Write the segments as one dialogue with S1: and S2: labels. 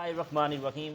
S1: Bismillahirrahmanirrahim।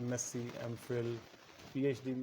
S2: MSc MPhil PhD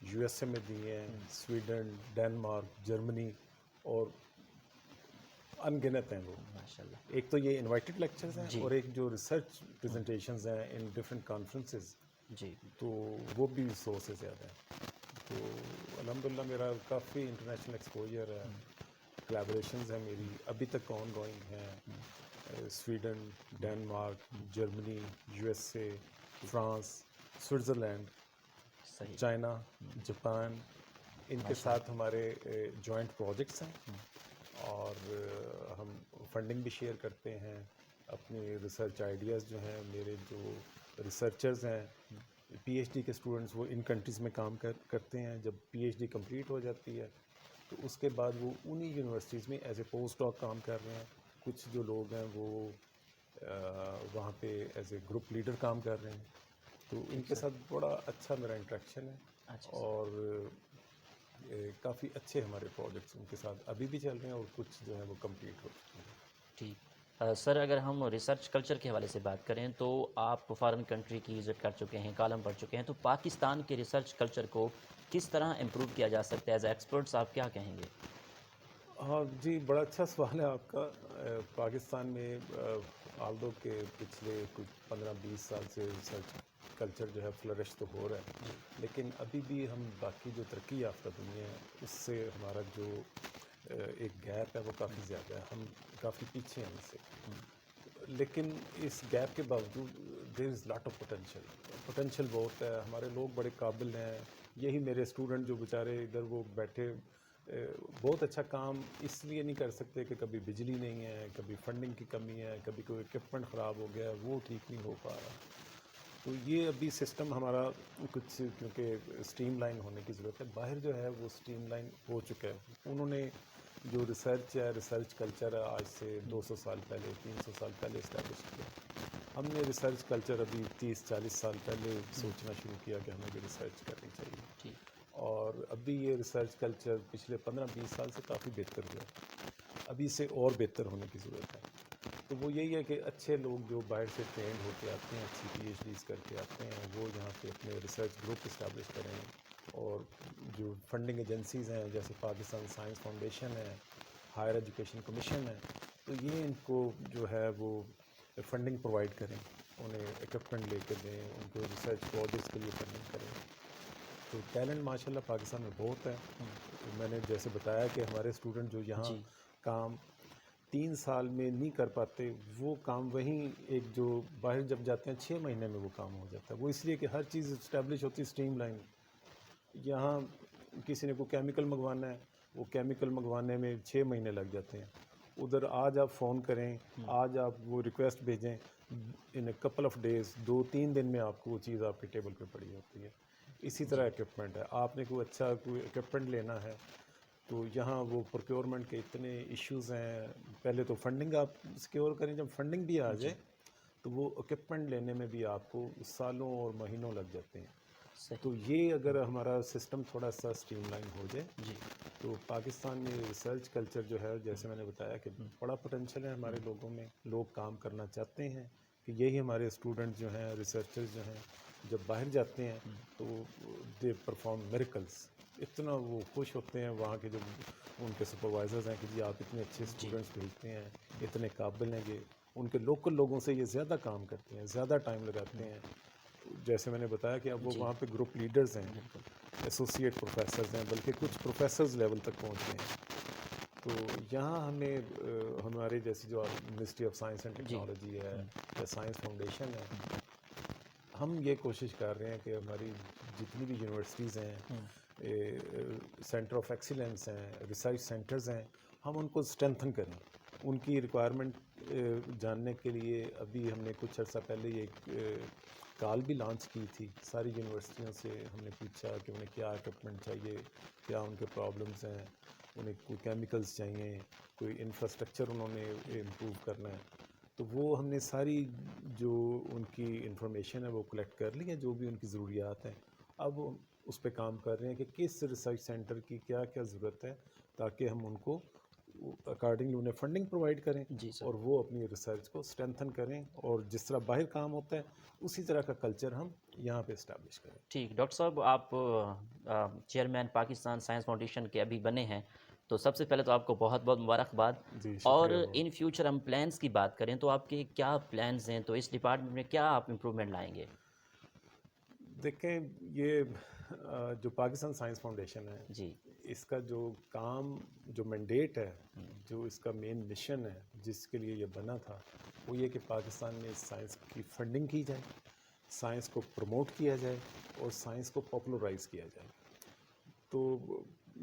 S2: you S اے میں دی ہیں, Sweden, Denmark, Germany, اور ان گنت ہیں وہ.
S1: ماشاء اللہ.
S2: ایک تو یہ انوائٹڈ لیکچرز ہیں,
S1: جی.
S2: اور ایک جو ریسرچ پریزنٹیشنز ہیں ان ڈفرینٹ کانفرنسز,
S1: جی.
S2: تو وہ بھی 100 سے زیادہ ہیں. تو الحمدللہ میرا کافی انٹرنیشنل ایکسپوجر ہے, کلیبوریشنز ہیں میری ابھی تک آن گوئنگ ہیں. Sweden, Denmark, Germany, you S a, France, Switzerland,
S1: صحیح.
S2: چائنا, جاپان, ان کے ساتھ ہمارے جوائنٹ پروجیکٹس ہیں, اور ہم فنڈنگ بھی شیئر کرتے ہیں. اپنے ریسرچ آئیڈیاز جو ہیں, میرے جو ریسرچرز ہیں پی ایچ ڈی کے اسٹوڈنٹس, وہ ان کنٹریز میں کام کرتے ہیں. جب پی ایچ ڈی کمپلیٹ ہو جاتی ہے تو اس کے بعد وہ انہی یونیورسٹیز میں ایز اے پوسٹ ڈاک کام کر رہے ہیں. کچھ جو لوگ ہیں وہ وہاں پہ ایز اے گروپ لیڈر کام کر رہے ہیں. تو ان کے ساتھ بڑا اچھا میرا انٹریکشن ہے,
S1: اچھا سر.
S2: اور کافی اچھے ہمارے پروجیکٹس ان کے ساتھ ابھی بھی چل رہے ہیں, اور کچھ جو ہیں وہ کمپلیٹ ہو چکے ہیں.
S1: ٹھیک. سر اگر ہم ریسرچ کلچر کے حوالے سے بات کریں تو آپ فارن کنٹری کی وزٹ کر چکے ہیں, کالم پڑھ چکے ہیں, تو پاکستان کے ریسرچ کلچر کو کس طرح امپروو کیا جا سکتا ہے؟ ایز ایکسپرٹس آپ کیا کہیں گے؟
S2: ہاں جی, بڑا اچھا سوال ہے آپ کا. پاکستان میں آلدو کے پچھلے کچھ 15-20 سال سے ریسرچ کلچر جو ہے فلرش تو ہو رہا ہے, لیکن ابھی بھی ہم باقی جو ترقی یافتہ دنیا ہے اس سے ہمارا جو ایک گیپ ہے وہ کافی زیادہ ہے. ہم کافی پیچھے ہیں ان سے, لیکن اس گیپ کے باوجود دیر از لاٹ آف پوٹینشیل بہت ہے. ہمارے لوگ بڑے قابل ہیں. یہی میرے اسٹوڈنٹ جو بیچارے ادھر وہ بیٹھے بہت اچھا کام اس لیے نہیں کر سکتے کہ کبھی بجلی نہیں ہے, کبھی فنڈنگ کی کمی ہے, کبھی کوئی اکوپمنٹ خراب ہو گیا وہ ٹھیک نہیں ہو پا رہا. تو یہ ابھی سسٹم ہمارا کچھ کیونکہ اسٹریم لائن ہونے کی ضرورت ہے. باہر جو ہے وہ اسٹریم لائن ہو چکا ہے. انہوں نے جو ریسرچ ہے, ریسرچ کلچر ہے, آج سے 200 سال پہلے 300 سال پہلے اسٹیبلش کیا. ہم نے ریسرچ کلچر ابھی 30-40 سال پہلے سوچنا شروع کیا کہ ہمیں بھی ریسرچ کرنی چاہیے,
S1: ٹھیک.
S2: اور ابھی یہ ریسرچ کلچر پچھلے 15-20 سال سے کافی بہتر ہوا ہے. ابھی سے اور بہتر ہونے کی ضرورت ہے. تو وہ یہی ہے کہ اچھے لوگ جو باہر سے ٹرینڈ ہو کے آتے ہیں, اچھی پی ایچ ڈیز کر کے آتے ہیں, وہ یہاں پہ اپنے ریسرچ گروپ اسٹیبلش کریں. اور جو فنڈنگ ایجنسیز ہیں جیسے پاکستان سائنس فاؤنڈیشن ہے, ہائر ایجوکیشن کمیشن ہے, تو یہ ان کو جو ہے وہ فنڈنگ پرووائڈ کریں, انہیں اکوپمنٹ لے کے دیں, ان کو ریسرچ پروجیکٹس کے لیے فنڈنگ کریں. تو ٹیلنٹ ماشاء اللہ پاکستان میں بہت ہے. میں نے جیسے بتایا کہ ہمارے اسٹوڈنٹ جو یہاں
S1: جی.
S2: کام 3 سال میں نہیں کر پاتے, وہ کام وہیں ایک جو باہر جب جاتے ہیں 6 مہینے میں وہ کام ہو جاتا ہے. وہ اس لیے کہ ہر چیز اسٹیبلش ہوتی ہے اسٹریم لائن. یہاں کسی نے کوئی کیمیکل منگوانا ہے, وہ کیمیکل منگوانے میں 6 مہینے لگ جاتے ہیں. ادھر آج آپ فون کریں, آج آپ وہ ریکویسٹ بھیجیں, ان اے کپل آف ڈیز 2-3 دن میں آپ کو وہ چیز آپ کے ٹیبل پہ پڑی ہوتی ہے. اسی طرح اکوپمنٹ ہے. آپ نے کوئی اچھا کوئی اکوپمنٹ لینا ہے تو یہاں وہ پروکیورمنٹ کے اتنے ایشوز ہیں. پہلے تو فنڈنگ آپ سیکیور کریں, جب فنڈنگ بھی آ جائے تو وہ اکوپمنٹ لینے میں بھی آپ کو سالوں اور مہینوں لگ جاتے ہیں.
S1: صحیح.
S2: تو یہ اگر ہمارا سسٹم تھوڑا سا اسٹریم لائن ہو جائے
S1: جی.
S2: تو پاکستان میں ریسرچ کلچر جو ہے, جیسے میں نے بتایا کہ بڑا پوٹینشیل ہے ہمارے لوگوں میں. لوگ کام کرنا چاہتے ہیں کہ یہی ہمارے اسٹوڈنٹ جو ہیں, ریسرچرز جو ہیں, جب باہر جاتے ہیں تو دے پرفارم میریکلس. اتنا وہ خوش ہوتے ہیں وہاں کے جو ان کے سپروائزرز ہیں کہ جی آپ اتنے اچھے اسٹوڈنٹس بھیجتے ہیں, اتنے قابل ہیں. یہ ان کے لوکل لوگوں سے یہ زیادہ کام کرتے ہیں, زیادہ ٹائم لگاتے ہیں. جیسے میں نے بتایا کہ اب وہ وہاں پہ گروپ لیڈرز ہیں, ایسوسیٹ پروفیسرز ہیں, بلکہ کچھ پروفیسرز لیول تک پہنچ گئے ہیں. تو یہاں ہمیں ہمارے جیسے جو ministry of science and technology ہے یا سائنس فاؤنڈیشن ہے, ہم یہ کوشش کر رہے ہیں کہ ہماری جتنی بھی یونیورسٹیز ہیں, سینٹر آف ایکسیلنس ہیں, ریسرچ سینٹرز ہیں, ہم ان کو اسٹرینتھن کریں. ان کی ریکوائرمنٹ جاننے کے لیے ابھی ہم نے کچھ عرصہ پہلے یہ کال بھی لانچ کی تھی. ساری یونیورسٹیوں سے ہم نے پوچھا کہ انہیں کیا اکوپمنٹ چاہیے, کیا ان کے پرابلمس ہیں, انہیں کوئی کیمیکلز چاہیے, کوئی انفراسٹرکچر انہوں نے امپروو کرنا ہے. تو وہ ہم نے ساری جو ان کی انفارمیشن ہے وہ کلیکٹ کر لی ہے, جو بھی ان کی ضروریات ہیں. اب اس پہ کام کر رہے ہیں کہ کس ریسرچ سینٹر کی کیا کیا ضرورت ہے تاکہ ہم ان کو اکارڈنگلی انہیں فنڈنگ پرووائڈ کریں
S1: جی سر.
S2: اور وہ اپنی ریسرچ کو اسٹرینتھن کریں اور جس طرح باہر کام ہوتا ہے اسی طرح کا کلچر ہم یہاں پہ اسٹیبلش کریں.
S1: ٹھیک. ڈاکٹر صاحب آپ چیئرمین پاکستان سائنس فاؤنڈیشن کے ابھی بنے ہیں، تو سب سے پہلے تو آپ کو بہت بہت مبارکباد.
S2: جی
S1: اور
S2: شکریہ بہت.
S1: ان فیوچر ہم پلانس کی بات کریں تو آپ کے کیا پلانز ہیں، تو اس ڈپارٹمنٹ میں کیا آپ امپروومنٹ لائیں گے؟
S2: دیکھیں یہ جو پاکستان سائنس فاؤنڈیشن ہے
S1: جی.
S2: اس کا جو کام جو مینڈیٹ ہے جو اس کا مین مشن ہے جس کے لیے یہ بنا تھا وہ یہ کہ پاکستان میں سائنس کی فنڈنگ کی جائے، سائنس کو پروموٹ کیا جائے اور سائنس کو پاپولرائز کیا جائے. تو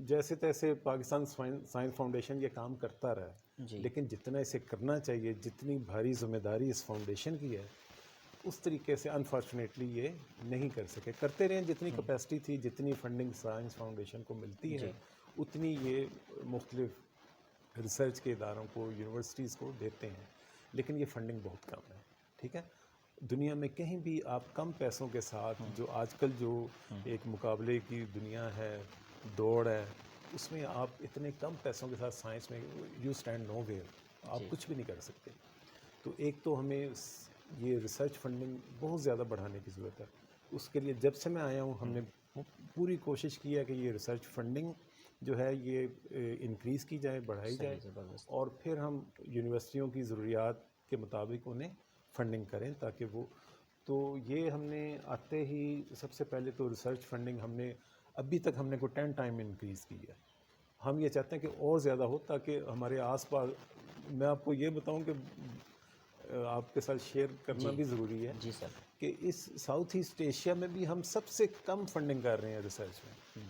S2: جیسے تیسے پاکستان سائنس فاؤنڈیشن یہ کام کرتا رہا ہے،
S1: جی.
S2: لیکن جتنا اسے کرنا چاہیے، جتنی بھاری ذمہ داری اس فاؤنڈیشن کی ہے اس طریقے سے انفارچونیٹلی یہ نہیں کر سکے. کرتے رہے جتنی کیپیسٹی تھی، جتنی فنڈنگ سائنس فاؤنڈیشن کو ملتی ہے اتنی یہ مختلف ریسرچ کے اداروں کو، یونیورسٹیز کو دیتے ہیں، لیکن یہ فنڈنگ بہت کم ہے. ٹھیک ہے، دنیا میں کہیں بھی آپ کم پیسوں کے ساتھ جو آج کل جو ایک مقابلے کی دنیا ہے، دوڑ ہے، اس میں آپ اتنے کم پیسوں کے ساتھ سائنس میں یو اسٹینڈ نو ویئر، آپ کچھ بھی نہیں کر سکتے. تو ایک تو ہمیں یہ ریسرچ فنڈنگ بہت زیادہ بڑھانے کی ضرورت ہے. اس کے لیے جب سے میں آیا ہوں ہم نے پوری کوشش کی ہے کہ یہ ریسرچ فنڈنگ جو ہے یہ انکریز کی جائے، بڑھائی جائے،
S1: زبردست.
S2: اور پھر ہم یونیورسٹیوں کی ضروریات کے مطابق انہیں فنڈنگ کریں تاکہ وہ. تو یہ ہم نے آتے ہی سب سے پہلے تو ریسرچ فنڈنگ ہم نے ابھی تک ہم نے کو 10 ٹائم انکریز کی ہے. ہم یہ چاہتے ہیں کہ اور زیادہ ہو تاکہ ہمارے آس پاس. میں آپ کو یہ بتاؤں کہ آپ کے ساتھ شیئر کرنا بھی ضروری ہے
S1: جی سر.
S2: کہ اس ساؤتھ ایسٹ ایشیا میں بھی ہم سب سے کم فنڈنگ کر رہے ہیں ریسرچ میں.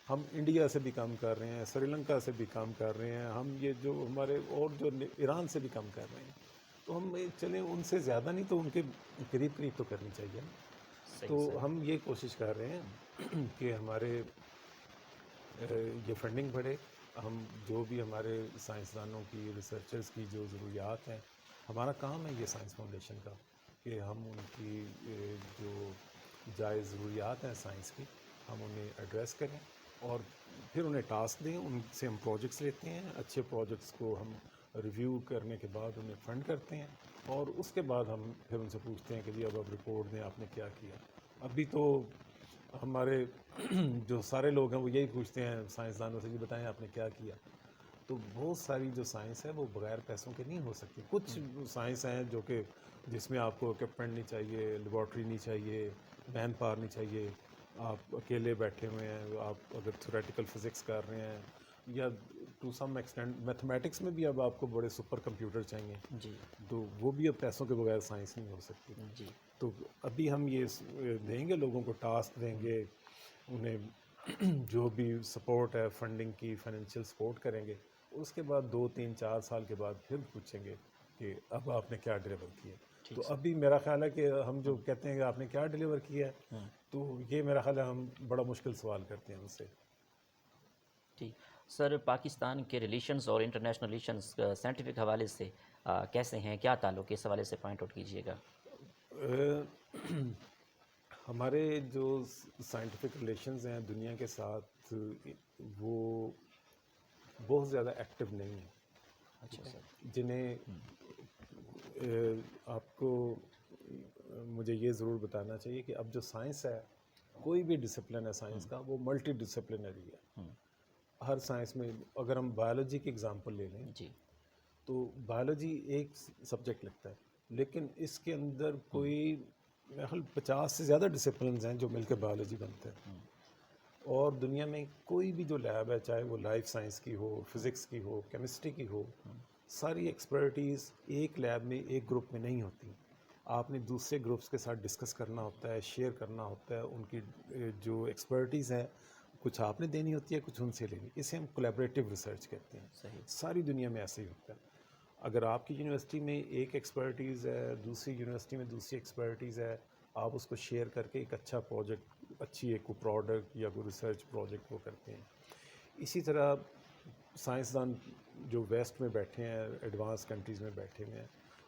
S2: ہم انڈیا سے بھی کم کر رہے ہیں، سری لنکا سے بھی کم کر رہے ہیں، ہم یہ جو ہمارے اور جو ایران سے بھی کم کر رہے ہیں. تو ہم چلیں ان سے زیادہ نہیں تو ان کے قریب قریب تو کرنی چاہیے. تو ہم یہ کوشش کر رہے ہیں کہ ہمارے یہ فنڈنگ بڑھے. ہم جو بھی ہمارے سائنسدانوں کی، ریسرچرز کی جو ضروریات ہیں، ہمارا کام ہے یہ سائنس فاؤنڈیشن کا کہ ہم ان کی جو جائز ضروریات ہیں سائنس کی ہم انہیں ایڈریس کریں اور پھر انہیں ٹاسک دیں. ان سے ہم پروجیکٹس لیتے ہیں، اچھے پروجیکٹس کو ہم ریویو کرنے کے بعد انہیں فنڈ کرتے ہیں اور اس کے بعد ہم پھر ان سے پوچھتے ہیں کہ جی اب رپورٹ دیں آپ نے کیا کیا. ابھی تو ہمارے جو سارے لوگ ہیں وہ یہی پوچھتے ہیں سائنسدانوں سے، جی بتائیں آپ نے کیا کیا. تو بہت ساری جو سائنس ہے وہ بغیر پیسوں کے نہیں ہو سکتی. کچھ سائنس ہیں جو کہ جس میں آپ کو اکوپمنٹ نہیں چاہیے، لیبارٹری نہیں چاہیے، مین پاور نہیں چاہیے، آپ اکیلے بیٹھے ہوئے ہیں، آپ اگر تھیوریٹیکل فزکس کر رہے ہیں یا ٹو سم ایکسٹینٹ میتھمیٹکس میں بھی اب آپ کو بڑے سپر کمپیوٹر چاہیے.
S1: جی.
S2: تو وہ بھی اب پیسوں کے بغیر سائنس نہیں ہو سکتی.
S1: جی.
S2: تو ابھی ہم یہ دیں گے، لوگوں کو ٹاسک دیں گے، انہیں جو بھی سپورٹ ہے فنڈنگ کی، فائنینشیل سپورٹ کریں گے. اس کے بعد 2 3 4 سال کے بعد پھر پوچھیں گے کہ اب آپ نے کیا ڈلیور کیا. تو ابھی میرا خیال ہے کہ ہم جو کہتے ہیں کہ آپ نے کیا ڈلیور کیا ہے، تو یہ میرا خیال ہے ہم بڑا مشکل سوال کرتے ہیں ان سے.
S1: ٹھیک سر. پاکستان کے ریلیشنز اور انٹرنیشنل ریلیشنز سائنٹیفک حوالے سے کیسے ہیں، کیا تعلق ہے، اس حوالے سے پوائنٹ آؤٹ کیجیے گا.
S2: ہمارے جو سائنٹیفک ریلیشنز ہیں دنیا کے ساتھ وہ بہت زیادہ ایکٹیو نہیں ہیں.
S1: اچھا سر.
S2: جنہیں آپ کو مجھے یہ ضرور بتانا چاہیے کہ اب جو سائنس ہے، کوئی بھی ڈسپلن ہے سائنس کا، وہ ملٹی ڈسپلنری ہے. ہر سائنس میں اگر ہم بایولوجی کی اگزامپل لے لیں
S1: جی.
S2: تو بایولوجی ایک سبجیکٹ لگتا ہے، لیکن اس کے اندر کوئی 50 سے زیادہ ڈسپلنز ہیں جو مل کے بایولوجی بنتے ہیں. اور دنیا میں کوئی بھی جو لیب ہے، چاہے وہ لائف سائنس کی ہو، فزکس کی ہو، کیمسٹری کی ہو، ساری ایکسپرٹیز ایک لیب میں، ایک گروپ میں نہیں ہوتی. آپ نے دوسرے گروپس کے ساتھ ڈسکس کرنا ہوتا ہے، شیئر کرنا ہوتا ہے. ان کی جو ایکسپرٹیز ہے کچھ آپ نے دینی ہوتی ہے، کچھ ان سے لینی. اسے ہم کولیبریٹیو ریسرچ کہتے ہیں.
S1: صحیح.
S2: ساری دنیا میں ایسے ہی ہوتا ہے. اگر آپ کی یونیورسٹی میں ایک ایکسپرٹیز ہے، دوسری یونیورسٹی میں دوسری ایکسپرٹیز ہے، آپ اس کو شیئر کر کے ایک اچھا پروجیکٹ، اچھی ایک پروڈکٹ یا کوئی ریسرچ پروجیکٹ وہ کرتے ہیں. اسی طرح سائنسدان جو ویسٹ میں بیٹھے ہیں، ایڈوانس کنٹریز میں بیٹھے ہوئے ہیں،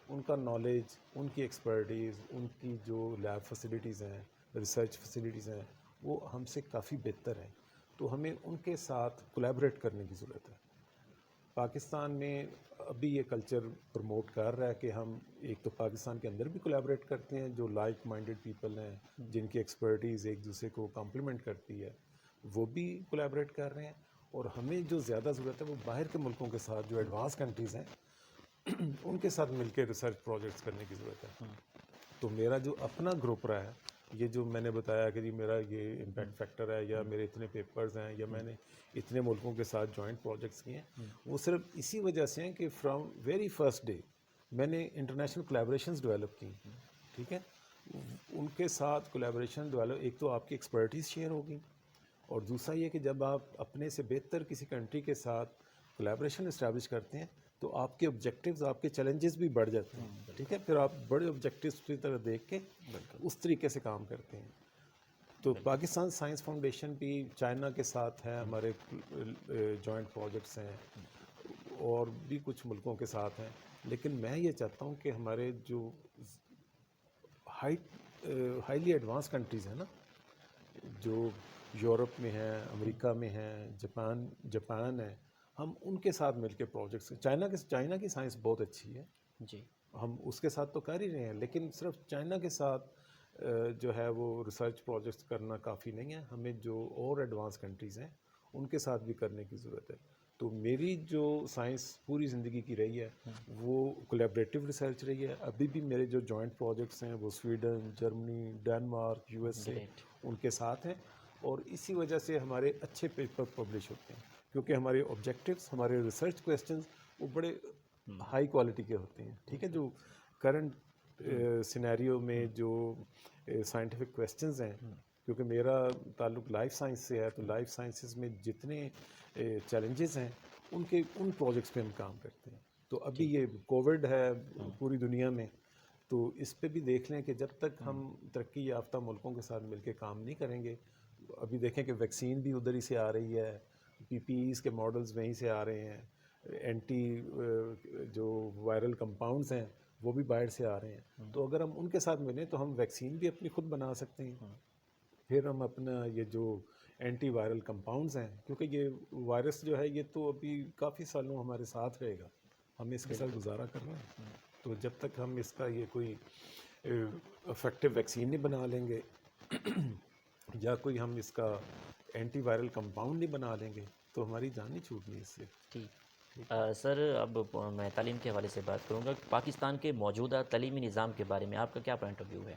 S2: ان کا نالج، ان کی ایکسپرٹیز، ان کی جو لیب فیسلٹیز ہیں، ریسرچ فیسلٹیز ہیں، وہ ہم سے کافی بہتر ہیں. تو ہمیں ان کے ساتھ کولیبریٹ کرنے کی ضرورت ہے. پاکستان میں ابھی یہ کلچر پروموٹ کر رہا ہے کہ ہم ایک تو پاکستان کے اندر بھی کولیبریٹ کرتے ہیں، جو لائک مائنڈڈ پیپل ہیں جن کی ایکسپرٹیز ایک دوسرے کو کمپلیمنٹ کرتی ہے، وہ بھی کولیبریٹ کر رہے ہیں. اور ہمیں جو زیادہ ضرورت ہے وہ باہر کے ملکوں کے ساتھ، جو ایڈوانس کنٹریز ہیں ان کے ساتھ مل کے ریسرچ پروجیکٹس کرنے کی ضرورت ہے. تو میرا جو اپنا گروپ رہا ہے، یہ جو میں نے بتایا کہ جی میرا یہ امپیکٹ فیکٹر ہے، یا میرے اتنے پیپرز ہیں، یا میں نے اتنے ملکوں کے ساتھ جوائنٹ پروجیکٹس کیے ہیں، وہ صرف اسی وجہ سے ہیں کہ فرام ویری فرسٹ ڈے میں نے انٹرنیشنل کولیبریشنز ڈیولپ کی. ٹھیک ہے، ان کے ساتھ کولیبریشن ڈیولپ، ایک تو آپ کی ایکسپرٹیز شیئر ہوگی، اور دوسرا یہ کہ جب آپ اپنے سے بہتر کسی کنٹری کے ساتھ کولیبریشن اسٹیبلش کرتے ہیں تو آپ کے آبجیکٹیوز، آپ کے چیلنجز بھی بڑھ جاتے ہیں. ٹھیک ہے، پھر آپ بڑے آبجیکٹیوز کی طرح دیکھ کے اس طریقے سے کام کرتے ہیں. تو پاکستان سائنس فاؤنڈیشن بھی چائنا کے ساتھ ہے، ہمارے جوائنٹ پروجیکٹس ہیں، اور بھی کچھ ملکوں کے ساتھ ہیں. لیکن میں یہ چاہتا ہوں کہ ہمارے جو ہائیلی ایڈوانس کنٹریز ہیں نا، جو یورپ میں ہیں، امریکہ میں ہیں، جاپان ہے، ہم ان کے ساتھ مل کے پروجیکٹس، چائنا کی سائنس بہت اچھی ہے
S1: جی،
S2: ہم اس کے ساتھ تو کر ہی رہے ہیں، لیکن صرف چائنا کے ساتھ جو ہے وہ ریسرچ پروجیکٹس کرنا کافی نہیں ہے. ہمیں جو اور ایڈوانس کنٹریز ہیں ان کے ساتھ بھی کرنے کی ضرورت ہے. تو میری جو سائنس پوری زندگی کی رہی ہے وہ کولیبریٹو ریسرچ رہی ہے. ابھی بھی میرے جو جوائنٹ پروجیکٹس ہیں وہ Sweden, Germany, Denmark, U S A ان کے ساتھ ہیں، اور اسی وجہ سے ہمارے اچھے پیپر پبلش ہوتے ہیں، کیونکہ ہمارے آبجیکٹیوز، ہمارے ریسرچ کویسچنز وہ بڑے ہائی کوالٹی کے ہوتے ہیں. ٹھیک ہے، جو کرنٹ سینیریو میں جو سائنٹیفک کویسچنز ہیں، کیونکہ میرا تعلق لائف سائنس سے ہے، تو لائف سائنسز میں جتنے چیلنجز ہیں ان پروجیکٹس پہ ہم کام کرتے ہیں. تو ابھی یہ کووڈ ہے پوری دنیا میں، تو اس پہ بھی دیکھ لیں کہ جب تک ہم ترقی یافتہ ملکوں کے ساتھ مل کے کام نہیں کریں گے، ابھی دیکھیں کہ ویکسین بھی ادھر ہی سے آ رہی ہے، پی پی ایز کے ماڈلز وہیں سے آ رہے ہیں، اینٹی جو وائرل کمپاؤنڈز ہیں وہ بھی باہر سے آ رہے ہیں. تو اگر ہم ان کے ساتھ ملیں تو ہم ویکسین بھی اپنی خود بنا سکتے ہیں. پھر ہم اپنا یہ جو اینٹی وائرل کمپاؤنڈز ہیں، کیونکہ یہ وائرس جو ہے یہ تو ابھی کافی سالوں ہمارے ساتھ رہے گا، ہمیں اس کے ساتھ گزارا کرنا ہے. تو جب تک ہم اس کا یہ کوئی افیکٹو ویکسین نہیں بنا لیں گے یا کوئی ہم اس کا اینٹی وائرل کمپاؤنڈ نہیں بنا لیں گے تو ہماری جان نہیں چھوٹنی اس سے.
S1: ٹھیک. سر اب میں تعلیم کے حوالے سے بات کروں گا. پاکستان کے موجودہ تعلیمی نظام کے بارے میں آپ کا کیا پوائنٹ آف ویو ہے؟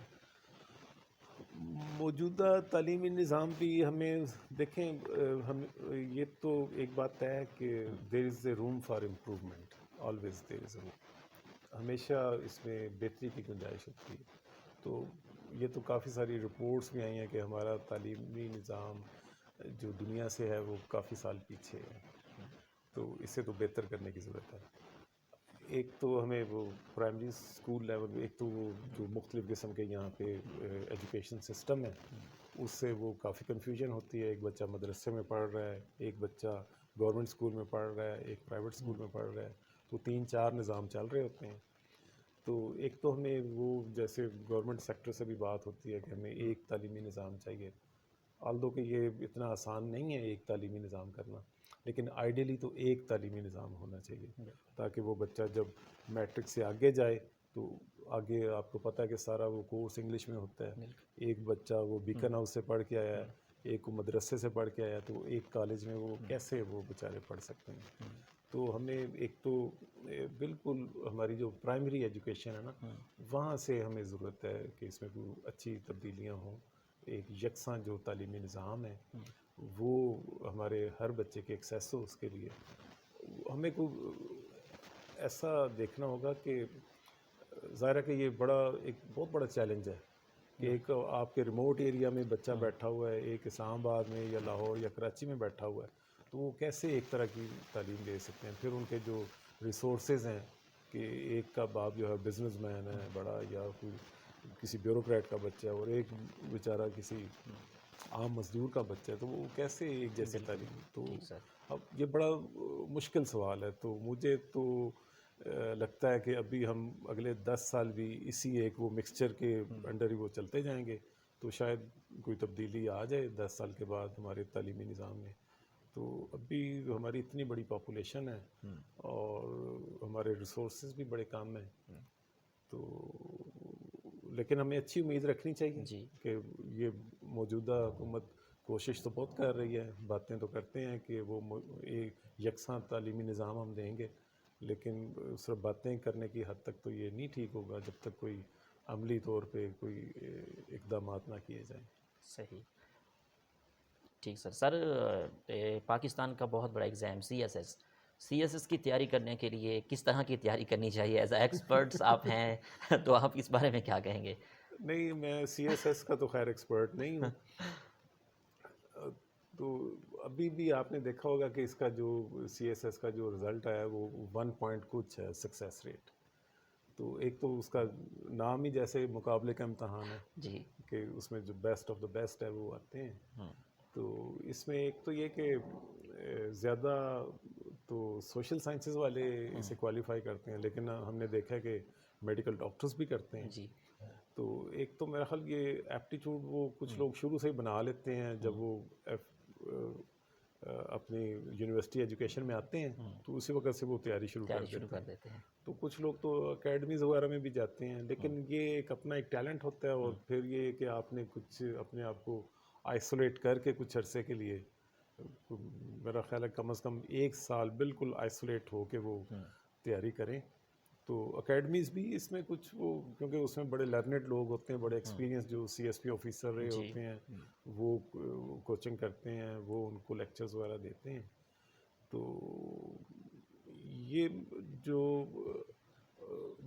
S2: موجودہ تعلیمی نظام بھی ہمیں دیکھیں، ہم یہ تو ایک بات ہے کہ there is a room for improvement, always there is a room, ہمیشہ اس میں بہتری کی گنجائش ہوتی ہے. تو یہ تو کافی ساری رپورٹس بھی آئی ہیں کہ ہمارا تعلیمی نظام جو دنیا سے ہے وہ کافی سال پیچھے ہے، تو اسے تو بہتر کرنے کی ضرورت ہے. ایک تو ہمیں وہ پرائمری اسکول لیول، ایک تو وہ جو مختلف قسم کے یہاں پہ ایجوکیشن سسٹم ہے اس سے وہ کافی کنفیوژن ہوتی ہے. ایک بچہ مدرسے میں پڑھ رہا ہے، ایک بچہ گورنمنٹ اسکول میں پڑھ رہا ہے، ایک پرائیویٹ اسکول میں پڑھ رہا ہے، تو 3-4 نظام چل رہے ہوتے ہیں. تو ایک تو ہمیں وہ جیسے گورنمنٹ سیکٹر سے بھی بات ہوتی ہے کہ ہمیں ایک تعلیمی نظام چاہیے، آلدو کہ یہ اتنا آسان نہیں ہے ایک تعلیمی نظام کرنا، لیکن آئیڈیلی تو ایک تعلیمی نظام ہونا چاہیے تاکہ وہ بچہ جب میٹرک سے آگے جائے تو آگے آپ کو پتہ ہے کہ سارا وہ کورس انگلش میں ہوتا ہے. ایک بچہ وہ بیکن ہاؤس سے پڑھ کے آیا ہے، ایک وہ مدرسے سے پڑھ کے آیا، تو ایک کالج میں وہ کیسے وہ بیچارے پڑھ سکتے ہیں. تو ہمیں ایک تو بالکل ہماری جو پرائمری ایجوکیشن ہے نا وہاں سے ہمیں ضرورت ہے کہ اس میں کوئی اچھی تبدیلیاں ہوں. ایک یکساں جو تعلیمی نظام ہے وہ ہمارے ہر بچے کے ایکسیس ہو، اس کے لیے ہمیں کوئی ایسا دیکھنا ہوگا کہ ظاہر ہے کہ یہ ایک بہت بڑا چیلنج ہے کہ ایک آپ کے ریموٹ ایریا میں بچہ بیٹھا ہوا ہے، ایک اسلام آباد میں یا لاہور یا کراچی میں بیٹھا ہوا ہے، تو وہ کیسے ایک طرح کی تعلیم دے سکتے ہیں. پھر ان کے جو ریسورسز ہیں کہ ایک کا باپ جو ہے بزنس مین ہے بڑا، یا کوئی کسی بیوروکریٹ کا بچہ ہے، اور ایک بیچارہ کسی عام مزدور کا بچہ ہے، تو وہ کیسے ایک جیسی تعلیم. تو اب یہ بڑا مشکل سوال ہے. تو مجھے تو لگتا ہے کہ ابھی ہم اگلے 10 سال بھی اسی ایک وہ مکسچر کے انڈر ہی وہ چلتے جائیں گے، تو شاید کوئی تبدیلی آ جائے 10 سال کے بعد ہمارے تعلیمی نظام میں. تو ابھی ہماری اتنی بڑی پاپولیشن ہے اور ہمارے ریسورسز بھی بڑے کم ہیں، تو لیکن ہمیں اچھی امید رکھنی چاہیے
S1: جی
S2: کہ یہ موجودہ حکومت کوشش تو بہت کر رہی ہے، باتیں تو کرتے ہیں کہ وہ ایک یکساں تعلیمی نظام ہم دیں گے، لیکن صرف باتیں کرنے کی حد تک تو یہ نہیں ٹھیک ہوگا جب تک کوئی عملی طور پہ کوئی اقدامات نہ کیے جائیں۔
S1: صحیح، ٹھیک سر پاکستان کا بہت بڑا ایگزام سی ایس ایس کی تیاری کرنے کے لیے کس طرح کی تیاری کرنی چاہیے؟ ایز اے ایکسپرٹس آپ ہیں تو آپ اس بارے میں کیا کہیں گے؟
S2: نہیں، میں سی ایس ایس کا تو خیر ایکسپرٹ نہیں ہوں، تو ابھی بھی آپ نے دیکھا ہوگا کہ اس کا جو سی ایس ایس کا جو رزلٹ آیا ہے وہ 1 پوائنٹ کچھ ہے سکسیس ریٹ، تو ایک تو اس کا نام ہی جیسے مقابلے کا امتحان ہے
S1: جی
S2: کہ اس میں جو بیسٹ آف دا بیسٹ ہے وہ آتے ہیں، تو اس میں ایک تو یہ کہ زیادہ تو سوشل سائنسز والے اسے کوالیفائی کرتے ہیں، لیکن ہم نے دیکھا ہے کہ میڈیکل ڈاکٹرز بھی کرتے ہیں،
S1: جی
S2: تو ایک تو میرا خیال یہ ایپٹیچیوڈ وہ کچھ لوگ شروع سے ہی بنا لیتے ہیں جب وہ اپنی یونیورسٹی ایجوکیشن میں آتے ہیں تو اسی وقت سے وہ تیاری شروع کر دیتے ہیں، تو کچھ لوگ تو اکیڈمیز وغیرہ میں بھی جاتے ہیں، لیکن یہ ایک اپنا ایک ٹیلنٹ ہوتا ہے، اور پھر یہ کہ آپ نے کچھ اپنے آپ کو آئسولیٹ کر کے کچھ عرصے کے لیے، میرا خیال ہے کم از کم 1 سال بالکل آئسولیٹ ہو کے وہ تیاری کریں، تو اکیڈمیز بھی اس میں کچھ وہ کیونکہ اس میں بڑے لرنڈ لوگ ہوتے ہیں، بڑے ایکسپیرینس جو سی ایس پی آفیسر رہے ہوتے ہیں وہ کوچنگ کرتے ہیں، وہ ان کو لیکچرز وغیرہ دیتے ہیں، تو یہ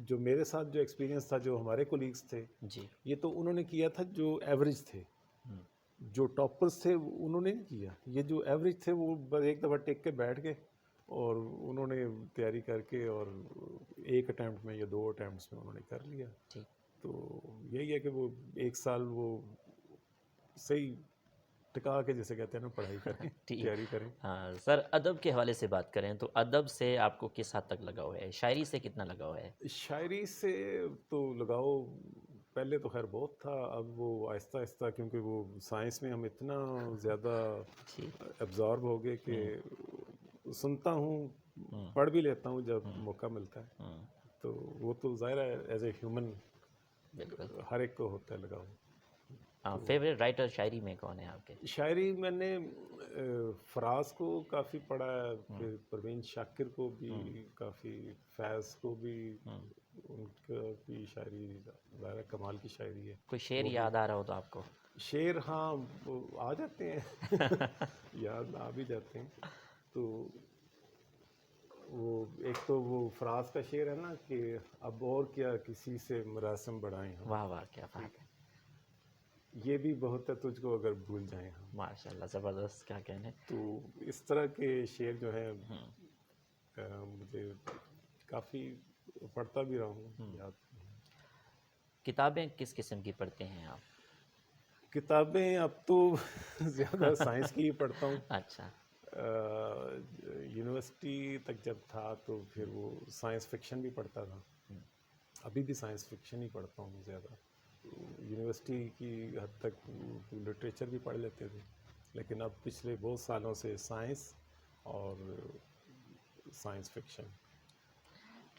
S2: جو میرے ساتھ جو ایکسپیرینس تھا، جو ہمارے کولیگز تھے،
S1: جی
S2: یہ تو انہوں نے کیا تھا جو ایوریج تھے، جو ٹاپرز تھے انہوں نے نہیں کیا، یہ جو ایوریج تھے وہ بس ایک دفعہ ٹیک کے بیٹھ گئے اور انہوں نے تیاری کر کے اور 1 اٹیمپٹ میں یا 2 اٹیمپٹس میں انہوں نے کر لیا،
S1: ٹھیک
S2: تو یہی ہے کہ وہ 1 سال وہ صحیح ٹکا کے جیسے کہتے ہیں نا پڑھائی کریں،
S1: ٹھیک
S2: تیاری کریں۔
S1: ہاں سر، ادب کے حوالے سے بات کریں تو ادب سے آپ کو کس حد تک لگاؤ ہے؟ شاعری سے کتنا لگاؤ ہے؟
S2: شاعری سے تو لگاؤ پہلے تو خیر بہت تھا، اب وہ آہستہ آہستہ کیونکہ وہ سائنس میں ہم اتنا زیادہ
S1: جی
S2: ایبزارب ہو گئے کہ سنتا ہوں، پڑھ بھی لیتا ہوں جب موقع ملتا ہے، تو وہ تو ظاہر ہے ایز اے ہیومن
S1: بالکل۔
S2: ہر ایک کو ہوتا ہے لگاؤ۔
S1: فیوریٹ رائٹر شاعری میں کون ہے آپ کے؟
S2: شاعری میں نے فراز کو کافی پڑھا ہے، پھر پروین شاکر کو بھی کافی، فیض کو بھی، ان کا بھی شاعری ظاہر کمال کی شاعری ہے۔
S1: کوئی شعر یاد آ رہا ہو تو آپ کو؟
S2: شعر ہاں وہ آ جاتے ہیں یاد آ بھی جاتے ہیں، تو وہ ایک تو وہ فراز کا شعر ہے نا کہ اب اور کیا کسی سے مراسم بڑھائیں ہم،
S1: واہ واہ، کیا بات ہے،
S2: یہ بھی بہت ہے تجھ کو اگر بھول جائیں ہم،
S1: ماشاء اللہ، زبردست، کیا کہنے۔
S2: تو اس طرح کے شعر جو ہیں مجھے کافی پڑھتا بھی رہا ہوں، یاد۔
S1: کتابیں کس قسم کی پڑھتے ہیں آپ؟
S2: کتابیں اب تو زیادہ سائنس کی ہی پڑھتا ہوں،
S1: اچھا،
S2: یونیورسٹی تک جب تھا تو پھر وہ سائنس فکشن بھی پڑھتا تھا، ابھی بھی سائنس فکشن ہی پڑھتا ہوں زیادہ، یونیورسٹی کی حد تک لٹریچر بھی پڑھ لیتے تھے، لیکن اب پچھلے بہت سالوں سے سائنس اور سائنس فکشن۔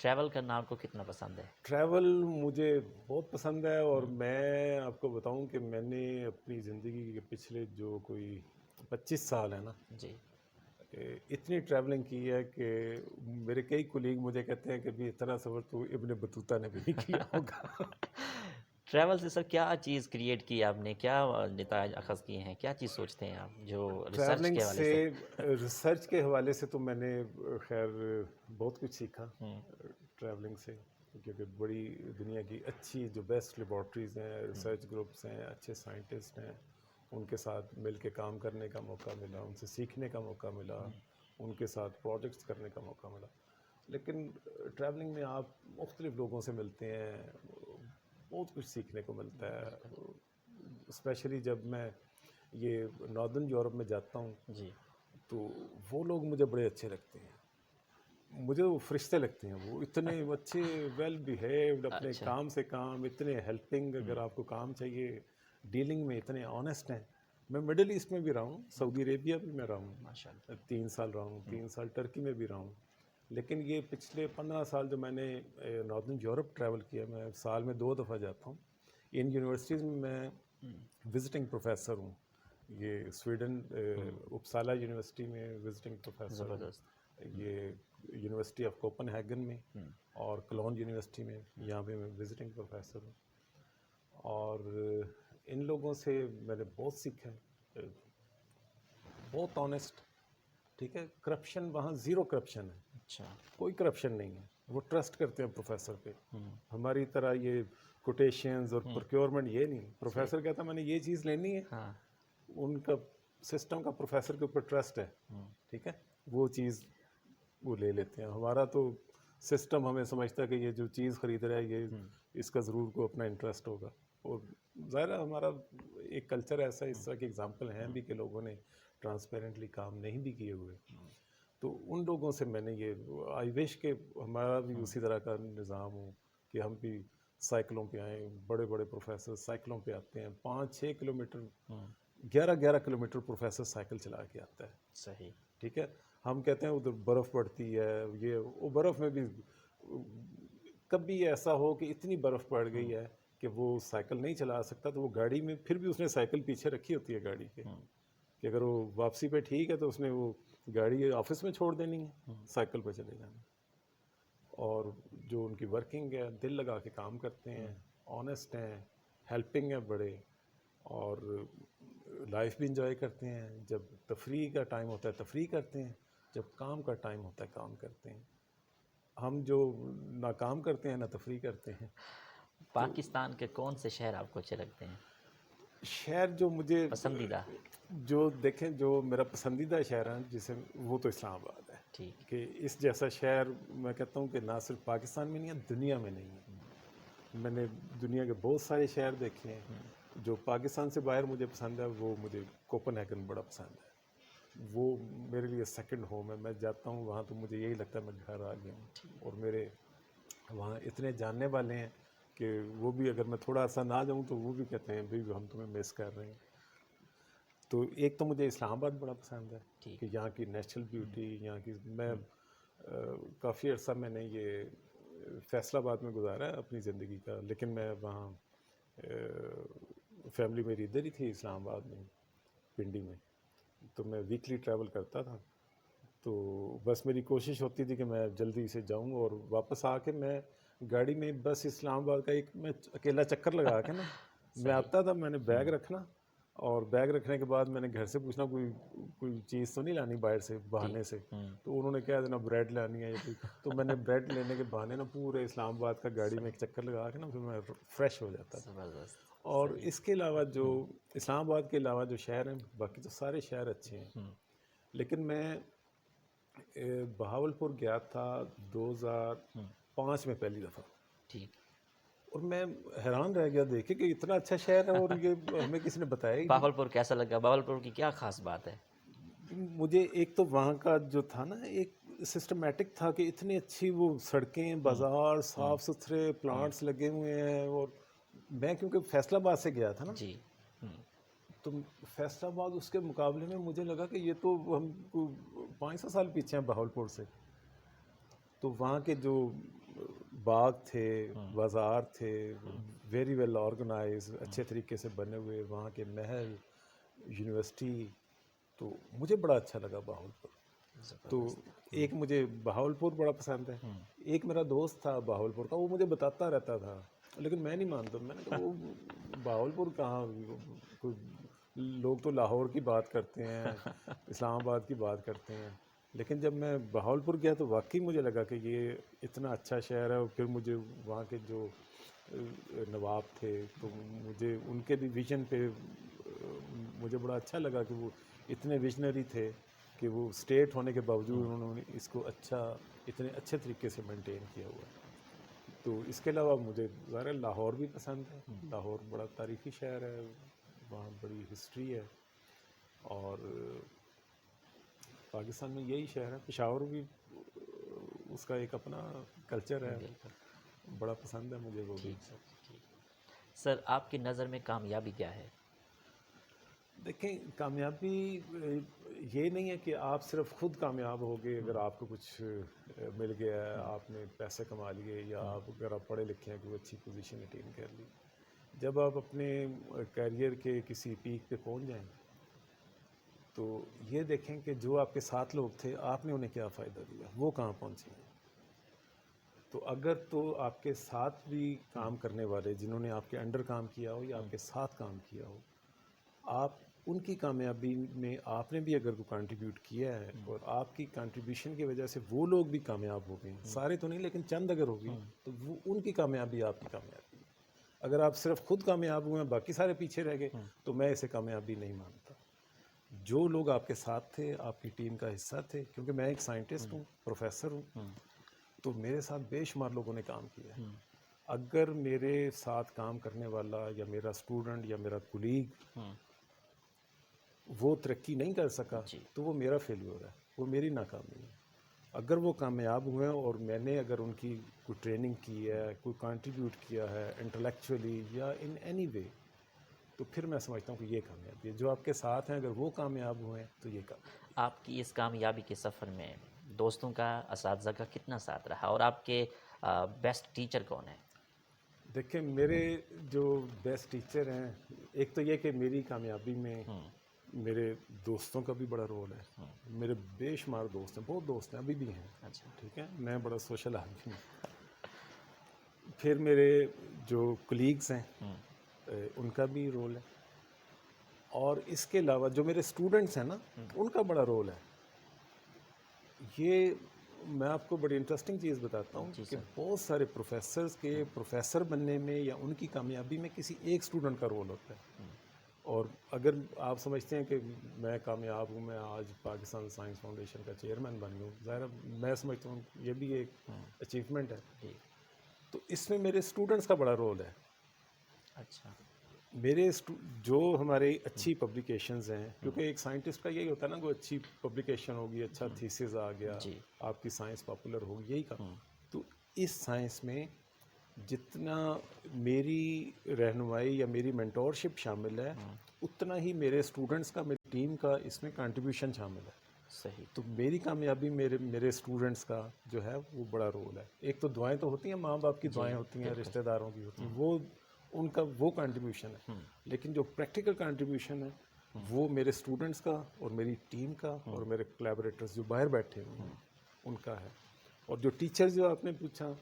S1: ٹریول کرنا آپ کو کتنا پسند ہے؟
S2: ٹریول مجھے بہت پسند ہے، اور میں آپ کو بتاؤں کہ میں نے اپنی زندگی کے پچھلے جو کوئی 25 سال ہے نا،
S1: جی
S2: اتنی ٹریولنگ کی ہے کہ میرے کئی کولیگ مجھے کہتے ہیں کہ بھی اتنا سفر تو ابن بطوطہ نے بھی نہیں کیا ہوگا۔
S1: ٹریول سے سر کیا چیز کریٹ کی آپ نے، کیا نتائج اخذ کیے ہیں، کیا چیز سوچتے ہیں آپ جو ریسرچ
S2: ٹریولنگ
S1: کے حوالے
S2: سے،
S1: سے؟
S2: ریسرچ کے حوالے سے تو میں نے خیر بہت کچھ سیکھا ٹریولنگ سے، کیونکہ بڑی دنیا کی اچھی جو بیسٹ لیبارٹریز ہیں، ریسرچ گروپس ہیں، اچھے سائنٹسٹ ہیں، ان کے ساتھ مل کے کام کرنے کا موقع ملا، ان سے سیکھنے کا موقع ملا، ان کے ساتھ پروجیکٹس کرنے کا موقع ملا، لیکن ٹریولنگ میں آپ مختلف لوگوں سے ملتے ہیں، بہت کچھ سیکھنے کو ملتا ہے، اسپیشلی جب میں یہ ناردرن یورپ میں جاتا ہوں
S1: جی
S2: تو وہ لوگ مجھے بڑے اچھے لگتے ہیں، مجھے وہ فرشتے لگتے ہیں، وہ اتنے اچھے ویل بیہیوڈ، اپنے کام سے کام، اتنے ہیلپنگ، اگر آپ کو کام چاہیے ڈیلنگ میں اتنے آنیسٹ ہیں، میں مڈل ایسٹ میں بھی رہا ہوں, سعودی عربیہ بھی میں رہا ہوں,
S1: ماشاء اللہ.
S2: 3 سال رہا ہوں, 3 سال ٹرکی میں بھی رہا ہوں. لیکن یہ پچھلے 15 سال جو میں نے ناردرن یورپ ٹریول کیا, میں سال میں 2 دفعہ جاتا ہوں. ان یونیورسٹیز میں میں وزٹنگ پروفیسر ہوں. یہ سویڈن اپسالا یونیورسٹی میں وزٹنگ پروفیسر ہوں,
S1: زبردست.
S2: یہ یونیورسٹی آف کوپن ہیگن میں, اور کلون یونیورسٹی میں, یہاں پہ میں وزٹنگ پروفیسر ہوں. اور ان لوگوں سے میں نے بہت سیکھا ہے, بہت آنیسٹ, ٹھیک ہے. کرپشن وہاں زیرو کرپشن ہے,
S1: اچھا.
S2: کوئی کرپشن نہیں ہے. وہ ٹرسٹ کرتے ہیں پروفیسر پہ. ہماری طرح یہ کوٹیشنز اور پروکیورمنٹ یہ نہیں. پروفیسر کہتا ہے میں نے یہ چیز لینی ہے,
S1: ہاں.
S2: ان کا سسٹم کا پروفیسر کے اوپر ٹرسٹ ہے, ٹھیک ہے, وہ چیز وہ لے لیتے ہیں. ہمارا تو سسٹم ہمیں سمجھتا ہے کہ یہ جو چیز خرید رہا ہے یہ اس کا ضرور کو اپنا انٹرسٹ ہوگا. اور ظاہر ہے ہمارا ایک کلچر ایسا ہے, اس طرح کے اگزامپل ہیں بھی کہ لوگوں نے ٹرانسپیرنٹلی کام نہیں بھی کیے ہوئے. تو ان لوگوں سے میں نے یہ آئی وش کہ ہمارا بھی اسی طرح کا نظام ہو کہ ہم بھی سائیکلوں پہ آئیں. بڑے بڑے پروفیسر سائیکلوں پہ آتے ہیں, 5-6 کلومیٹر 11 کلومیٹر پروفیسر سائیکل چلا کے آتا ہے.
S1: صحیح.
S2: ٹھیک ہے. ہم کہتے ہیں ادھر برف پڑتی ہے, یہ وہ برف میں بھی کبھی ایسا ہو کہ اتنی برف پڑ گئی ہے کہ وہ سائیکل نہیں چلا سکتا, تو وہ گاڑی میں پھر بھی اس نے سائیکل پیچھے رکھی ہوتی ہے گاڑی کے, کہ اگر وہ واپسی پہ ٹھیک ہے تو اس نے وہ گاڑی آفس میں چھوڑ دینی ہے, سائیکل پہ چلے جانا. اور جو ان کی ورکنگ ہے, دل لگا کے کام کرتے ہیں, آنیسٹ ہیں, ہیلپنگ ہے بڑے, اور لائف بھی انجوائے کرتے ہیں. جب تفریح کا ٹائم ہوتا ہے تفریح کرتے ہیں, جب کام کا ٹائم ہوتا ہے کام کرتے ہیں. ہم جو نہ کام کرتے ہیں نہ تفریح کرتے ہیں.
S1: پاکستان کے کون سے شہر آپ کو اچھے لگتے ہیں,
S2: شہر جو مجھے
S1: پسندیدہ؟
S2: جو دیکھیں جو میرا پسندیدہ شہر ہے جسے وہ تو اسلام آباد ہے.
S1: ٹھیک.
S2: کہ اس جیسا شہر میں کہتا ہوں کہ نہ صرف پاکستان میں نہیں ہے, دنیا میں نہیں ہے. میں نے دنیا کے بہت سارے شہر دیکھے ہیں. جو پاکستان سے باہر مجھے پسند ہے وہ مجھے کوپن ہیگن بڑا پسند ہے. وہ میرے لیے سیکنڈ ہوم ہے. میں جاتا ہوں وہاں تو مجھے یہی لگتا ہے میں گھر آ گیا ہوں. اور میرے وہاں اتنے جاننے والے ہیں کہ وہ بھی اگر میں تھوڑا سا نہ جاؤں تو وہ بھی کہتے ہیں بھائی ہم تمہیں مس کر رہے ہیں. تو ایک تو مجھے اسلام آباد بڑا پسند ہے کہ یہاں کی نیچرل بیوٹی, یہاں کی میں کافی عرصہ میں نے یہ فیصل آباد میں گزارا ہے اپنی زندگی کا, لیکن میں وہاں فیملی میری ادھر ہی تھی اسلام آباد میں, پنڈی میں, تو میں ویکلی ٹریول کرتا تھا. تو بس میری کوشش ہوتی تھی کہ میں جلدی سے جاؤں اور واپس آ کے میں گاڑی میں بس اسلام آباد کا ایک میں اکیلا چکر لگا کے نا میں آتا تھا. میں نے بیگ رکھنا, اور بیگ رکھنے کے بعد میں نے گھر سے پوچھنا کوئی چیز تو نہیں لانی باہر سے بہانے سے. تو انہوں نے کہا دینا بریڈ لانی ہے یا کوئی, تو میں نے بریڈ لینے کے بہانے نا پورے اسلام آباد کا گاڑی میں ایک چکر لگا کے نا پھر میں فریش ہو جاتا تھا.
S1: زبردست.
S2: اور اس کے علاوہ جو اسلام آباد کے علاوہ جو شہر ہیں باقی تو سارے شہر اچھے ہیں. لیکن میں بہاولپور گیا تھا 2005 میں پہلی دفعہ.
S1: ٹھیک.
S2: اور میں حیران رہ گیا دیکھے کہ اتنا اچھا شہر ہے اور یہ ہمیں کسی نے بتایا ہی نہیں.
S1: بہاولپور کیسا لگا؟ بہاولپور کی کیا خاص بات ہے؟
S2: مجھے ایک تو وہاں کا جو تھا نا ایک سسٹمیٹک تھا کہ اتنی اچھی وہ سڑکیں, بازار صاف ستھرے, پلانٹس لگے ہوئے ہیں. اور میں کیونکہ فیصل آباد سے گیا تھا نا,
S1: جی.
S2: تو فیصل آباد اس کے مقابلے میں مجھے لگا کہ یہ تو ہم 500 سال پیچھے ہیں بہاولپور سے. تو وہاں کے جو باغ تھے, بازار تھے, ویری ویل آرگنائز, اچھے طریقے سے بنے ہوئے, وہاں کے محل, یونیورسٹی, تو مجھے بڑا اچھا لگا بہاولپور. تو ایک مجھے بہاولپور بڑا پسند ہے. ایک میرا دوست تھا بہاولپور کا, وہ مجھے بتاتا رہتا تھا لیکن میں نہیں مانتا. میں نے کہا وہ بہاولپور کہاں, لوگ تو لاہور کی بات کرتے ہیں, اسلام آباد کی بات کرتے ہیں. لیکن جب میں بہاولپور گیا تو واقعی مجھے لگا کہ یہ اتنا اچھا شہر ہے. اور پھر مجھے وہاں کے جو نواب تھے تو مجھے ان کے بھی ویژن پہ مجھے بڑا اچھا لگا کہ وہ اتنے ویژنری تھے کہ وہ اسٹیٹ ہونے کے باوجود انہوں نے اس کو اتنے اچھے طریقے سے مینٹین کیا ہوا ہے. تو اس کے علاوہ مجھے ظاہر لاہور بھی پسند ہے. لاہور بڑا تاریخی شہر ہے, وہاں بڑی ہسٹری ہے. اور پاکستان میں یہی شہر ہے. پشاور بھی اس کا ایک اپنا کلچر ہے, بڑا پسند ہے مجھے وہ بھی.
S1: ٹھیک سر. ٹھیک. سر آپ کی نظر میں کامیابی کیا ہے؟
S2: دیکھیں کامیابی یہ نہیں ہے کہ آپ صرف خود کامیاب ہوگے اگر آپ کو کچھ مل گیا ہے، آپ نے پیسے کما لیے، یا آپ اگر آپ پڑھے لکھے ہیں کوئی اچھی پوزیشن اٹین کر لی. جب آپ اپنے کیریئر کے کسی پیک پہ پہنچ جائیں تو یہ دیکھیں کہ جو آپ کے ساتھ لوگ تھے آپ نے انہیں کیا فائدہ دیا، وہ کہاں پہنچے ہیں. تو اگر تو آپ کے ساتھ بھی کام کرنے والے جنہوں نے آپ کے انڈر کام کیا ہو یا آپ کے ساتھ کام کیا ہو، آپ ان کی کامیابی میں آپ نے بھی اگر کوئی کنٹریبیوٹ کیا ہے اور آپ کی کنٹریبیوشن کی وجہ سے وہ لوگ بھی کامیاب ہو گئے، سارے تو نہیں لیکن چند اگر ہو گئی، تو وہ ان کی کامیابی آپ کی کامیابی ہے. اگر آپ صرف خود کامیاب ہوئے ہیں باقی سارے پیچھے رہ گئے تو میں اسے کامیابی نہیں مانتا. جو لوگ آپ کے ساتھ تھے، آپ کی ٹیم کا حصہ تھے، کیونکہ میں ایک سائنٹسٹ ہوں، پروفیسر ہوں، تو میرے ساتھ بے شمار لوگوں نے کام کیا ہے. اگر میرے ساتھ کام کرنے والا یا میرا اسٹوڈنٹ یا میرا کولیگ وہ ترقی نہیں کر سکا
S1: جی.
S2: تو وہ میرا فیلیور ہے، وہ میری ناکامی ہے. اگر وہ کامیاب ہوئے ہیں اور میں نے اگر ان کی کوئی ٹریننگ کی ہے، کوئی کنٹریبیوٹ کیا ہے انٹلیکچولی یا ان اینی وے، تو پھر میں سمجھتا ہوں کہ یہ کامیابی ہے. جو آپ کے ساتھ ہیں اگر وہ کامیاب ہوئے ہیں تو یہ کامیابی.
S1: آپ کی اس کامیابی کے سفر میں دوستوں کا، اساتذہ کا کتنا ساتھ رہا، اور آپ کے بیسٹ ٹیچر کون ہیں؟
S2: دیکھیں میرے جو بیسٹ ٹیچر ہیں، ایک تو یہ کہ میری کامیابی میں میرے دوستوں کا بھی بڑا رول ہے. میرے بے شمار دوست ہیں، بہت دوست ہیں، ابھی بھی ہیں.
S1: اچھا.
S2: ٹھیک ہے، میں بڑا سوشل آدمی ہوں. پھر میرے جو کلیگز ہیں ان کا بھی رول ہے، اور اس کے علاوہ جو میرے اسٹوڈنٹس ہیں نا ان کا بڑا رول ہے. یہ میں آپ کو بڑی انٹرسٹنگ چیز بتاتا ہوں
S1: جی
S2: کہ
S1: سر.
S2: بہت سارے پروفیسرز کے پروفیسر بننے میں یا ان کی کامیابی میں کسی ایک اسٹوڈنٹ کا رول ہوتا ہے. اور اگر آپ سمجھتے ہیں کہ میں کامیاب ہوں، میں آج پاکستان سائنس فاؤنڈیشن کا چیئرمین بن گیا ہوں، ظاہر میں سمجھتا ہوں یہ بھی ایک اچیومنٹ ہے.
S1: جی.
S2: تو اس میں میرے اسٹوڈنٹس کا بڑا رول ہے.
S1: اچھا.
S2: میرے جو ہمارے اچھی پبلیکیشنز ہیں، کیونکہ ایک سائنٹسٹ کا یہی ہوتا ہے نا، کوئی اچھی پبلیکیشن ہوگی، اچھا تھیسز آ گیا،
S1: جی.
S2: آپ کی سائنس پاپولر ہوگی، یہی کا. تو اس سائنس میں جتنا میری رہنمائی یا میری مینٹورشپ شامل ہے اتنا ہی میرے اسٹوڈنٹس کا، میری ٹیم کا اس میں کنٹریبیوشن شامل ہے.
S1: صحیح.
S2: تو میری کامیابی میرے اسٹوڈنٹس کا جو ہے وہ بڑا رول ہے. ایک تو دعائیں تو ہوتی ہیں، ماں باپ کی دعائیں ہوتی ہیں، رشتہ داروں کی ہوتی ہیں، وہ ان کا وہ کنٹریبیوشن ہے. لیکن جو پریکٹیکل کنٹریبیوشن ہے وہ میرے اسٹوڈنٹس کا اور میری ٹیم کا اور میرے کولیبریٹرز جو باہر بیٹھے ہوئے ہیں ان کا ہے. اور جو ٹیچرز جو آپ نے پوچھا،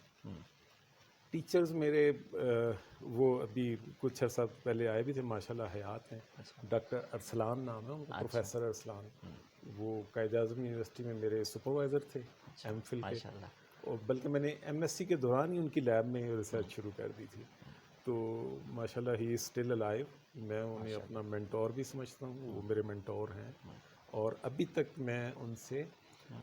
S2: ٹیچرز میرے وہ ابھی کچھ عرصہ پہلے آئے بھی تھے، ماشاءاللہ حیات ہیں. ڈاکٹر ارسلان نام ہے ان کا، پروفیسر ارسلان. وہ قائد اعظم یونیورسٹی میں میرے سپروائزر تھے ایم فل کے،
S1: ماشاء اللہ.
S2: اور بلکہ میں نے ایم ایس سی کے دوران ہی ان کی لیب میں ریسرچ شروع کر دی تھی. تو ماشاءاللہ ہی از اسٹل الائیو. میں انہیں اپنا مینٹور بھی سمجھتا ہوں، وہ میرے مینٹور ہیں، اور ابھی تک میں ان سے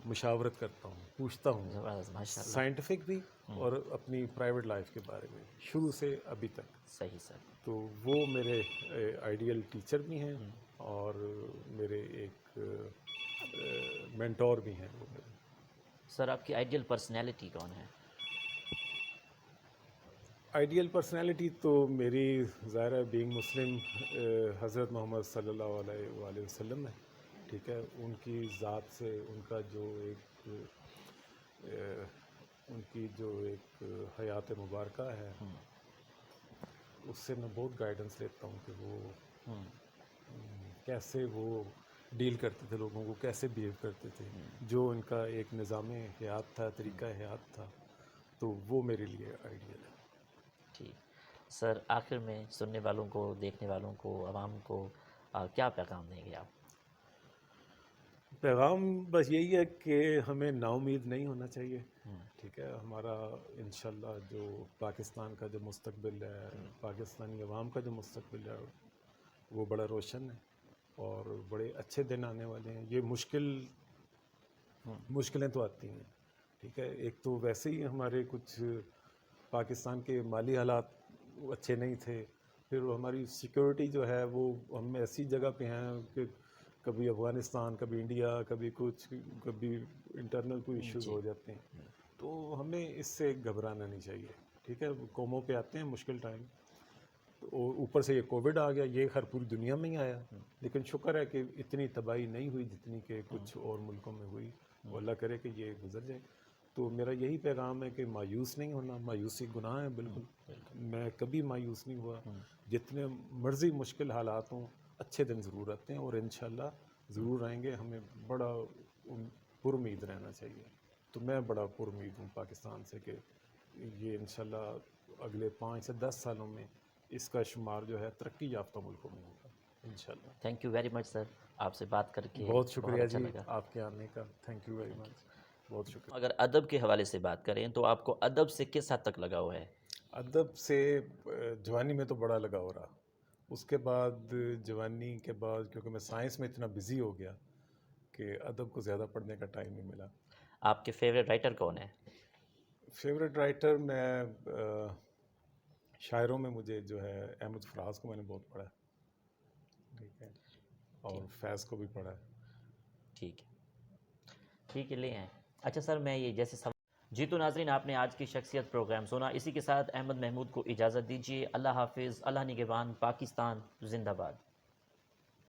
S2: مشاورت کرتا ہوں، پوچھتا ہوں،
S1: زبردست. ماشاء اللہ.
S2: سائنٹیفک بھی اور اپنی پرائیویٹ لائف کے بارے میں، شروع سے ابھی تک.
S1: صحیح سر.
S2: تو وہ میرے آئیڈیل ٹیچر بھی ہیں اور میرے ایک مینٹور بھی ہیں وہ میرے.
S1: سر آپ کی آئیڈیل پرسنالٹی کون ہے؟
S2: آئیڈیل پرسنالٹی تو میری ظاہر ہے بینگ مسلم حضرت محمد صلی اللہ علیہ وآلہ وسلم ہے. ٹھیک ہے، ان کی ذات سے، ان کا جو ایک ان کی جو ایک حیات مبارکہ ہے اس سے میں بہت گائیڈنس لیتا ہوں کہ وہ کیسے وہ ڈیل کرتے تھے لوگوں کو، کیسے بیہیو کرتے تھے، جو ان کا ایک نظام حیات تھا، طریقہ حیات تھا، تو وہ میرے لیے آئیڈیل ہے.
S1: ٹھیک سر، آخر میں سننے والوں کو، دیکھنے والوں کو، عوام کو کیا پیغام دیں گے آپ؟
S2: پیغام بس یہی ہے کہ ہمیں نا امید نہیں ہونا چاہیے. ٹھیک ہے، ہمارا انشاءاللہ جو پاکستان کا جو مستقبل ہے، پاکستانی عوام کا جو مستقبل ہے وہ بڑا روشن ہے اور بڑے اچھے دن آنے والے ہیں. یہ مشکلیں تو آتی ہیں. ٹھیک ہے، ایک تو ویسے ہی ہمارے کچھ پاکستان کے مالی حالات اچھے نہیں تھے، پھر ہماری سیکیورٹی جو ہے وہ ہم ایسی جگہ پہ ہیں کہ کبھی افغانستان، کبھی انڈیا، کبھی کچھ، کبھی انٹرنل کوئی ایشوز ہو جاتے ہیں. تو ہمیں اس سے گھبرانا نہیں چاہیے. ٹھیک ہے، قوموں پہ آتے ہیں مشکل ٹائم، تو تو اوپر سے یہ کووڈ آ گیا, یہ خیر پوری دنیا میں ہی آیا, لیکن شکر ہے کہ اتنی تباہی نہیں ہوئی جتنی کہ کچھ اور ملکوں میں ہوئی. وہ اللہ کرے کہ یہ گزر جائے. تو میرا یہی پیغام ہے کہ مایوس نہیں ہونا. مایوسی گناہ ہے بالکل. میں کبھی مایوس نہیں ہوا. جتنے مرضی مشکل حالات ہوں, اچھے دن ضرور آتے ہیں اور انشاءاللہ ضرور آئیں گے. ہمیں بڑا پر امید رہنا چاہیے. تو میں بڑا پر امید ہوں پاکستان سے کہ یہ انشاءاللہ اگلے 5 سے 10 سالوں میں اس کا شمار جو ہے ترقی یافتہ ملکوں میں ہوگا انشاءاللہ.
S1: تھینک یو ویری مچ سر, آپ سے بات کر کے
S2: بہت شکریہ
S1: اچھا
S2: جی
S1: لگا.
S2: آپ کے آنے کا. Thank you very much. بہت شکریہ.
S1: اگر ادب کے حوالے سے بات کریں تو آپ کو ادب سے کس حد تک لگاؤ ہے؟
S2: ادب سے جوانی میں تو بڑا لگاؤ رہا. اس کے بعد جوانی کے بعد کیونکہ میں سائنس میں اتنا بزی ہو گیا کہ ادب کو زیادہ پڑھنے کا ٹائم نہیں ملا.
S1: آپ کے فیوریٹ رائٹر کون ہیں؟
S2: فیوریٹ رائٹر میں شاعروں میں مجھے جو ہے احمد فراز کو میں نے بہت پڑھا ہے, ٹھیک ہے, اور فیض کو بھی پڑھا ہے.
S1: ٹھیک ہے, لے آئیں. اچھا سر, میں یہ جیسے جی تو ناظرین, آپ نے آج کی شخصیت پروگرام سنا. اسی کے ساتھ احمد محمود کو اجازت دیجیے. اللہ حافظ. اللہ نگہبان. پاکستان زندہ باد.